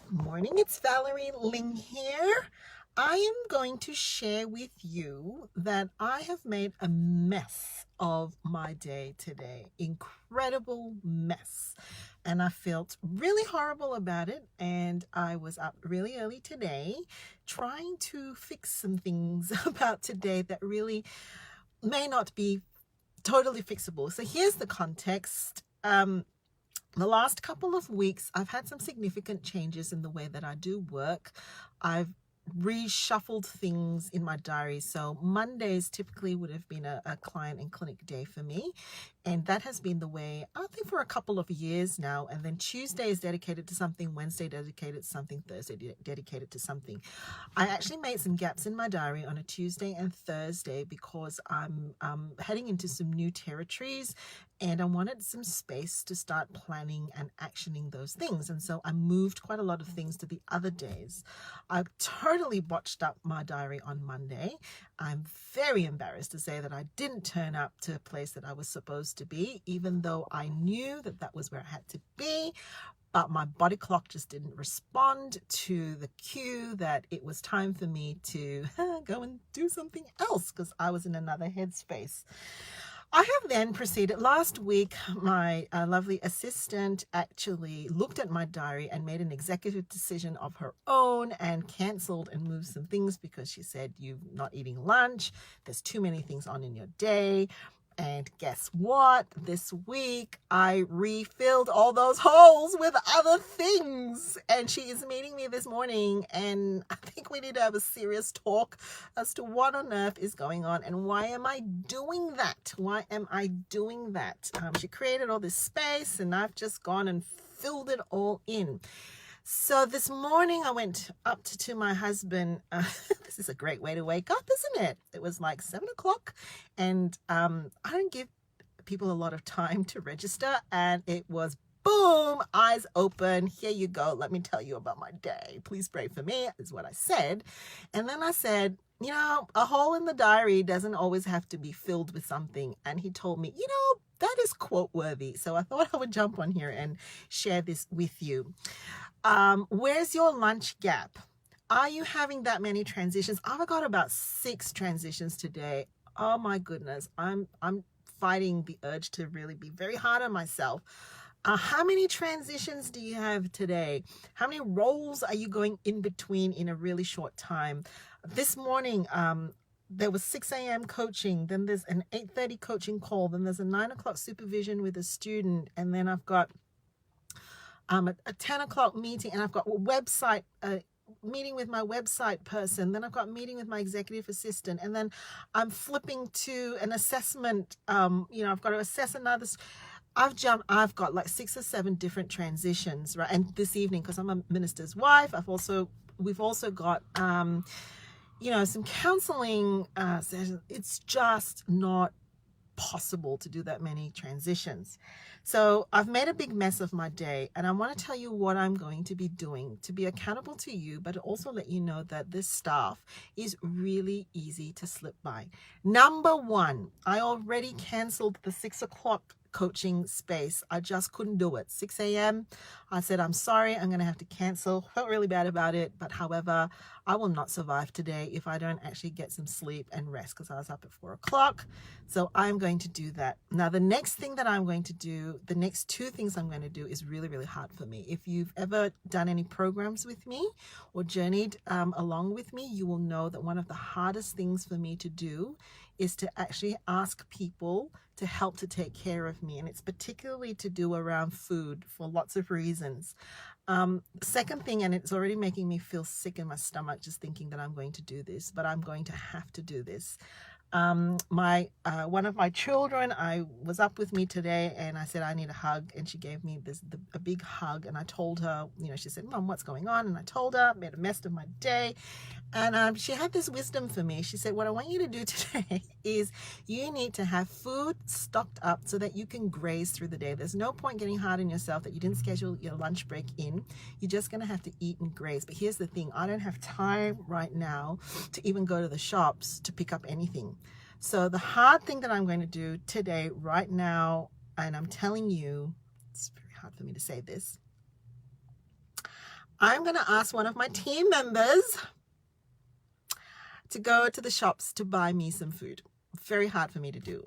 Morning, it's Valerie Ling here. I am going to share with you that I have made a mess of my day today. Incredible mess. And I felt really horrible about it. And I was up really early today trying to fix some things about today that really may not be totally fixable. So here's the context. The last couple of weeks, I've had some significant changes in the way that I do work. I've reshuffled things in my diary. So Mondays typically would have been a client and clinic day for me. And that has been the way, I think, for a couple of years now. And then Tuesday is dedicated to something, Wednesday dedicated to something, Thursday dedicated to something. I actually made some gaps in my diary on a Tuesday and Thursday because I'm heading into some new territories and I wanted some space to start planning and actioning those things. And so I moved quite a lot of things to the other days. I totally botched up my diary on Monday. I'm very embarrassed to say that I didn't turn up to a place that I was supposed to be, even though I knew that that was where I had to be. But my body clock just didn't respond to the cue that it was time for me to go and do something else because I was in another headspace. I have then proceeded. Last week, my lovely assistant actually looked at my diary and made an executive decision of her own and canceled and moved some things because she said, "You're not eating lunch. There's too many things on in your day." And guess what? This week, I refilled all those holes with other things. And she is meeting me this morning. And I think we need to have a serious talk as to what on earth is going on and why am I doing that? Why am I doing that? She created all this space and I've just gone and filled it all in. So this morning I went up to my husband. This is a great way to wake up, isn't it? It was like 7 o'clock and I don't give people a lot of time to register and it was boom, eyes open. Here you go. Let me tell you about my day. Please pray for me is what I said. And then I said, a hole in the diary doesn't always have to be filled with something. And he told me, that is quote worthy. So I thought I would jump on here and share this with you. Where's your lunch gap? Are you having that many transitions? I've got about 6 transitions today. Oh my goodness. I'm fighting the urge to really be very hard on myself. How many transitions do you have today? How many roles are you going in between in a really short time? This morning, there was 6 a.m. coaching, then there's an 8:30 coaching call, then there's a 9 o'clock supervision with a student, and then I've got a 10 o'clock meeting, and I've got a website meeting with my website person, then I've got a meeting with my executive assistant, and then I'm flipping to an assessment. I've got to assess another. I've got like 6 or 7 different transitions, right? And this evening, because I'm a minister's wife, we've also got some counseling sessions. It's just not possible to do that many transitions. So I've made a big mess of my day, and I want to tell you what I'm going to be doing to be accountable to you, but also let you know that this stuff is really easy to slip by. Number 1, I already canceled the 6 o'clock coaching space. I just couldn't do it. 6 a.m. I said, I'm sorry, I'm going to have to cancel. Felt really bad about it, but however, I will not survive today if I don't actually get some sleep and rest because I was up at 4 o'clock. So I'm going to do that. Now, the next thing that I'm going to do, the next 2 things I'm going to do is really, really hard for me. If you've ever done any programs with me or journeyed along with me, you will know that one of the hardest things for me to do is to actually ask people to help to take care of me. And it's particularly to do around food for lots of reasons. Second thing, and it's already making me feel sick in my stomach just thinking that I'm going to do this, but I'm going to have to do this. One of my children, I was up with me today and I said, I need a hug. And she gave me a big hug. And I told her, she said, Mom, what's going on? And I told her, made a mess of my day. And she had this wisdom for me. She said, what I want you to do today is you need to have food stocked up so that you can graze through the day. There's no point getting hard on yourself that you didn't schedule your lunch break in. You're just going to have to eat and graze. But here's the thing. I don't have time right now to even go to the shops to pick up anything. So the hard thing that I'm going to do today, right now, and I'm telling you, it's very hard for me to say this, I'm going to ask one of my team members to go to the shops to buy me some food. Very hard for me to do.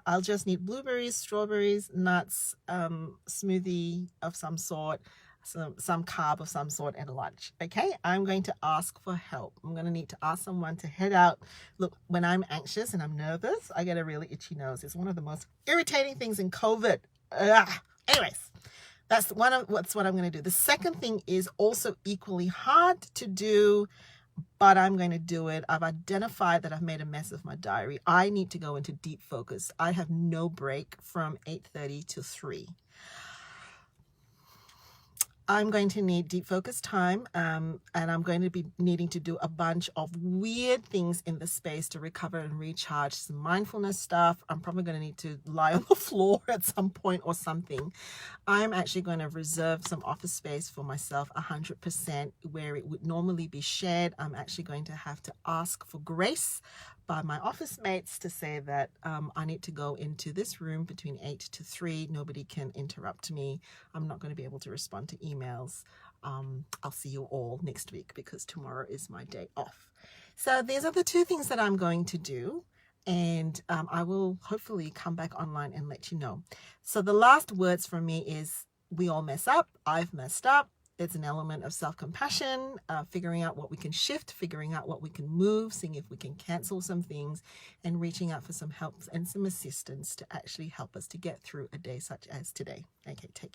I'll just need blueberries, strawberries, nuts, smoothie of some sort, some carb of some sort, and lunch. Okay, I'm going to ask for help. I'm going to need to ask someone to head out. Look, when I'm anxious and I'm nervous, I get a really itchy nose. It's one of the most irritating things in COVID. Ugh. Anyways, that's what I'm going to do. The second thing is also equally hard to do, but I'm going to do it. I've identified that I've made a mess of my diary. I need to go into deep focus. I have no break from 8:30 to 3. I'm going to need deep focus time, and I'm going to be needing to do a bunch of weird things in the space to recover and recharge. Some mindfulness stuff. I'm probably going to need to lie on the floor at some point or something. I'm actually going to reserve some office space for myself 100% where it would normally be shared. I'm actually going to have to ask for grace by my office mates to say that I need to go into this room between 8 to 3. Nobody can interrupt me. I'm not going to be able to respond to emails. I'll see you all next week because tomorrow is my day off. So these are the two things that I'm going to do. And I will hopefully come back online and let you know. So the last words from me is we all mess up. I've messed up. It's an element of self-compassion, figuring out what we can shift, figuring out what we can move, seeing if we can cancel some things, and reaching out for some help and some assistance to actually help us to get through a day such as today. Okay, take care.